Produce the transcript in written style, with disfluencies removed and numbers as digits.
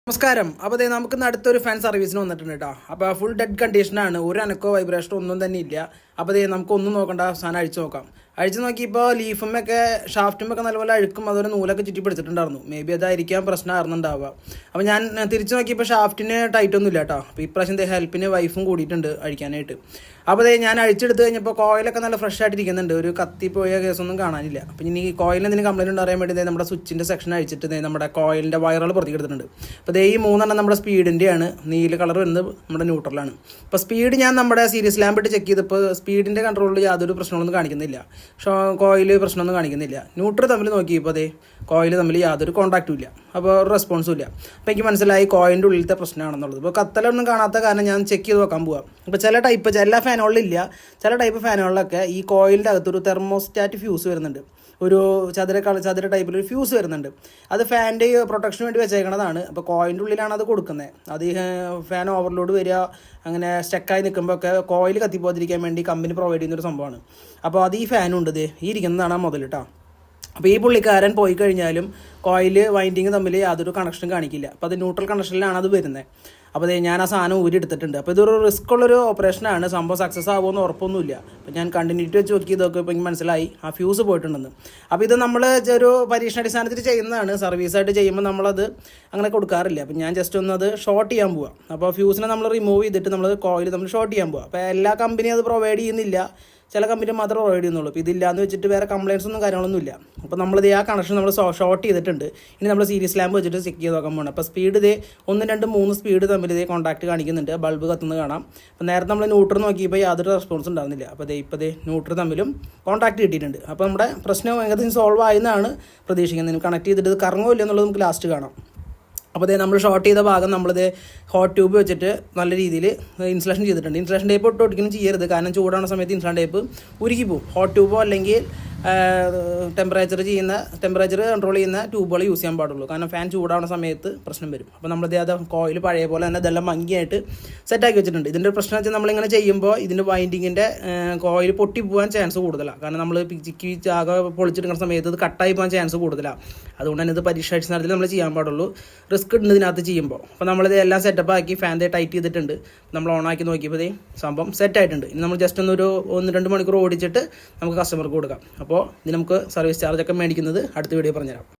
നമസ്കാരം. അപ്പോൾ ദേ നമുക്ക് അടുത്തൊരു ഫാൻ സർവീസിന് വന്നിട്ടുണ്ട് കേട്ടോ. അപ്പോൾ ഫുൾ ഡെഡ് കണ്ടീഷനാണ്, ഒരു അനക്കോ വൈബ്രേഷനോ ഒന്നും തന്നെ ഇല്ല. അപ്പോൾ ദേ നമുക്കൊന്നും നോക്കണ്ട, സാധനം അഴിച്ചു നോക്കാം. അഴിച്ചു നോക്കിയപ്പോൾ ലീഫുമൊക്കെ ഷാഫ്റ്റുമൊക്കെ നല്ലപോലെ അഴുക്കും അതുപോലെ നൂലൊക്കെ ചുറ്റി പിടിച്ചിട്ടുണ്ടായിരുന്നു. മേ ബി അതായിരിക്കാം പ്രശ്നമായിരുന്നുണ്ടാവുക. അപ്പോൾ ഞാൻ തിരിച്ചു നോക്കിയപ്പോൾ ഷാഫ്റ്റിന് ടൈറ്റ് ഒന്നും ഇല്ല കേട്ടോ. അപ്പോൾ ഇപ്രാവശ്യം ഹെൽപ്പിന് വൈഫും കൂടിയിട്ടുണ്ട് അഴിക്കാനായിട്ട്. അപ്പോൾ ദേ ഞാൻ അഴിച്ചെടുത്ത് കഴിഞ്ഞപ്പോൾ കോയിലൊക്കെ നല്ല ഫ്രഷ് ആയിട്ട് ഇരിക്കുന്നുണ്ട്, ഒരു കത്തി പോയ കേസൊന്നും കാണാനില്ല. അപ്പോൾ ഇനി കോയിലിന് എന്തെങ്കിലും കംപ്ലൈൻറ്റ് ഉണ്ട് അറിയാൻ വേണ്ടി നമ്മുടെ സ്വിച്ചിൻ്റെ സെക്ഷൻ അഴിച്ചിട്ട് നമ്മുടെ കോയിലിൻ്റെ വയറുകൾ പുറത്തേക്ക് എടുത്തിട്ടുണ്ട്. അപ്പോൾ ദേ ഈ മൂന്നെണ്ണം നമ്മുടെ സ്പീഡിൻ്റെയാണ്, നീല കളർ വരുന്നത് നമ്മുടെ ന്യൂട്രലാണ്. അപ്പോൾ സ്പീഡ് ഞാൻ നമ്മുടെ സീരീസ് ലാമ്പ് ഇട്ട് ചെക്ക് ചെയ്തപ്പോൾ സ്പീഡിൻ്റെ കൺട്രോളിൽ യാതൊരു പ്രശ്നങ്ങളൊന്നും കാണിക്കുന്നില്ല, കോയിൽ പ്രശ്നമൊന്നും കാണിക്കുന്നില്ല. ന്യൂട്രൽ തമ്മിൽ നോക്കിയപ്പോൾ അതേ കോയിൽ തമ്മിൽ യാതൊരു കോൺടാക്റ്റും ഇല്ല, അപ്പോൾ റെസ്പോൺസും ഇല്ല. അപ്പോൾ എനിക്ക് മനസ്സിലായി കോയിലിൻ്റെ ഉള്ളിലത്തെ പ്രശ്നമാണെന്നുള്ളത്. ഇപ്പോൾ കത്തലൊന്നും കാണാത്ത കാരണം ഞാൻ ചെക്ക് ചെയ്ത് നോക്കാൻ പോവാം. ഇപ്പോൾ ചില ടൈപ്പ് എല്ലാ ഫാനുകളിലില്ല, ചില ടൈപ്പ് ഫാനുകളിലൊക്കെ ഈ കോയിലിൻ്റെ അകത്തൊരു തെർമോസ്റ്റാറ്റ് ഫ്യൂസ് വരുന്നുണ്ട്, ഒരു ചതുര ടൈപ്പിലൊരു ഫ്യൂസ് വരുന്നുണ്ട്. അത് ഫാനിൻ്റെ പ്രൊട്ടക്ഷന് വേണ്ടി വെച്ചേക്കണതാണ്. അപ്പോൾ കോയിലിൻ്റെ ഉള്ളിലാണ് അത് കൊടുക്കുന്നത്. അത് ഈ ഫാൻ ഓവർലോഡ് വരിക അങ്ങനെ സ്റ്റക്കായി നിൽക്കുമ്പോൾ ഒക്കെ കോയിൽ കത്തിപ്പോതിരിക്കാൻ വേണ്ടി കമ്പനി പ്രൊവൈഡ് ചെയ്യുന്നൊരു സംഭവമാണ്. അപ്പോൾ അത് ഈ ഫാനുണ്ട്, ഈ ഇരിക്കുന്നതാണ് മുതൽ കേട്ടോ. അപ്പോൾ ഈ പുള്ളിക്കാരൻ പോയി കഴിഞ്ഞാലും കോയിൽ വൈൻഡിങ് തമ്മിൽ യാതൊരു കണക്ഷനും കാണിക്കില്ല. അപ്പോൾ അത് ന്യൂട്രൽ കണക്ഷനിലാണ് അത് വരുന്നത്. അപ്പോൾ ഞാൻ ആ സാധനം ഊരി എടുത്തിട്ടുണ്ട്. അപ്പോൾ ഇതൊരു റിസ്ക് ഉള്ളൊരു ഓപ്പറേഷനാണ്, സംഭവം സക്സസ് ആകുമെന്ന് ഉറപ്പൊന്നുമില്ല. അപ്പോൾ ഞാൻ കണ്ടിന്യൂറ്റി വെച്ച് നോക്കി ഇതൊക്കെ ഇപ്പോൾ എനിക്ക് മനസ്സിലായി ആ ഫ്യൂസ് പോയിട്ടുണ്ടെന്ന്. അപ്പോൾ ഇത് നമ്മൾ ഒരു പരീക്ഷണാടിസ്ഥാനത്തിൽ ചെയ്യുന്നതാണ്, സർവീസായിട്ട് ചെയ്യുമ്പോൾ നമ്മളത് അങ്ങനെ കൊടുക്കാറില്ല. അപ്പോൾ ഞാൻ ജസ്റ്റ് ഒന്ന് അത് ഷോർട്ട് ചെയ്യാൻ പോവാം. അപ്പോൾ ഫ്യൂസിനെ നമ്മൾ റിമൂവ് ചെയ്തിട്ട് നമ്മൾ കോയിൽ നമ്മൾ ഷോർട്ട് ചെയ്യാൻ പോവാം. അപ്പോൾ എല്ലാ കമ്പനിയും അത് പ്രൊവൈഡ് ചെയ്യുന്നില്ല, ചില കമ്പനി മാത്രമേ പ്രൊവൈഡ് ചെയ്യുന്നുള്ളൂ. അപ്പോൾ ഇതില്ലാന്ന് വെച്ചിട്ട് വേറെ കംപ്ലയിൻസ് ഒന്നും കാര്യങ്ങളൊന്നും ഇല്ല. അപ്പോൾ നമ്മളിത് ആ കണക്ഷൻ നമ്മൾ ഷോർട്ട് ചെയ്തിട്ടുണ്ട്. ഇനി നമ്മൾ സീരീസ് ലാമ്പ് വെച്ചിട്ട് ചെക്ക് ചെയ്ത് നോക്കാൻ പോകണം. അപ്പോൾ സ്പീഡ് 1, 2, 3 സ്പീഡ് തമ്മിൽ കോൺടാക്ട് കാണിക്കുന്നുണ്ട്, ബൾബ് കത്തുന്നത് കാണാം. അപ്പോൾ നേരത്തെ നമ്മൾ ന്യൂട്രൽ നോക്കിയപ്പോൾ യാതൊരു റെസ്പോൺസ് ഉണ്ടാകുന്നില്ല. അപ്പോൾ ഇപ്പോൾ ന്യൂട്രൽ തമ്മിലും കോൺടാക്ട് കിട്ടിയിട്ടുണ്ട്. അപ്പോൾ നമ്മുടെ പ്രശ്നം ഏകദേശം സോൾവ് ആയെന്നാണ് പ്രതീക്ഷിക്കുന്നത്. കണക്ട് ചെയ്തിട്ട് ഇത് കറങ്ങോ ഇല്ല എന്നുള്ളത് നമുക്ക് ലാസ്റ്റ് കാണാം. അപ്പോൾ നമ്മൾ ഷോർട്ട് ചെയ്ത ഭാഗം നമ്മളിത് ഹോട്ട് ട്യൂബ് വെച്ചിട്ട് നല്ല രീതിയിൽ ഇൻസുലേഷൻ ചെയ്തിട്ടുണ്ട്. ഇൻസുലേഷൻ ടേപ്പ് ഒരിക്കലും ചെയ്യരുത്, കാരണം ചൂടാവുന്ന സമയത്ത് ഇൻസുലേഷൻ ടേപ്പ് ഉരുക്കി പോകും. ഹോട്ട് ട്യൂബോ അല്ലെങ്കിൽ ടെമ്പറേച്ചർ കൺട്രോൾ ചെയ്യുന്ന ട്യൂബുകൾ യൂസ് ചെയ്യാൻ പാടുള്ളൂ, കാരണം ഫാൻ ചൂടാവുന്ന സമയത്ത് പ്രശ്നം വരും. അപ്പോൾ നമ്മളിത് അത് കോയിൽ പഴയ പോലെ തന്നെ ഇതെല്ലാം ഭംഗിയായിട്ട് സെറ്റാക്കി വെച്ചിട്ടുണ്ട്. ഇതിൻ്റെ പ്രശ്നം വെച്ചാൽ നമ്മളിങ്ങനെ ചെയ്യുമ്പോൾ ഇതിൻ്റെ വൈൻഡിങ്ങിൻ്റെ കോയിൽ പൊട്ടി പോകാൻ ചാൻസ് കൂടുതലാണ്, കാരണം നമ്മൾ പിച്ചിക്ക് ആകെ പൊളിച്ചെടുക്കുന്ന സമയത്ത് ഇത് കട്ടായി പോകാൻ ചാൻസ് കൂടുതലാണ്. അതുകൊണ്ട് തന്നെ ഇത് പരീക്ഷാടിസ്ഥാനത്തിൽ നമ്മൾ ചെയ്യാൻ പാടുള്ളൂ, റിസ്ക് ഉണ്ട് ഇതിനകത്ത് ചെയ്യുമ്പോൾ. അപ്പോൾ നമ്മളിത് എല്ലാം സെറ്റപ്പ് ആക്കി ഫാൻ ടൈറ്റ് ചെയ്തിട്ടുണ്ട്. നമ്മൾ ഓണാക്കി നോക്കിയപ്പോൾ സംഭവം സെറ്റായിട്ടുണ്ട്. ഇനി നമ്മൾ ജസ്റ്റ് ഒരു 1-2 മണിക്കൂർ ഓടിച്ചിട്ട് നമുക്ക് കസ്റ്റമർക്ക് കൊടുക്കാം. അപ്പോൾ ഇത് നമുക്ക് സർവീസ് ചാർജൊക്കെ മേടിക്കുന്നത് അടുത്ത വീഡിയോ പറഞ്ഞുതരാം.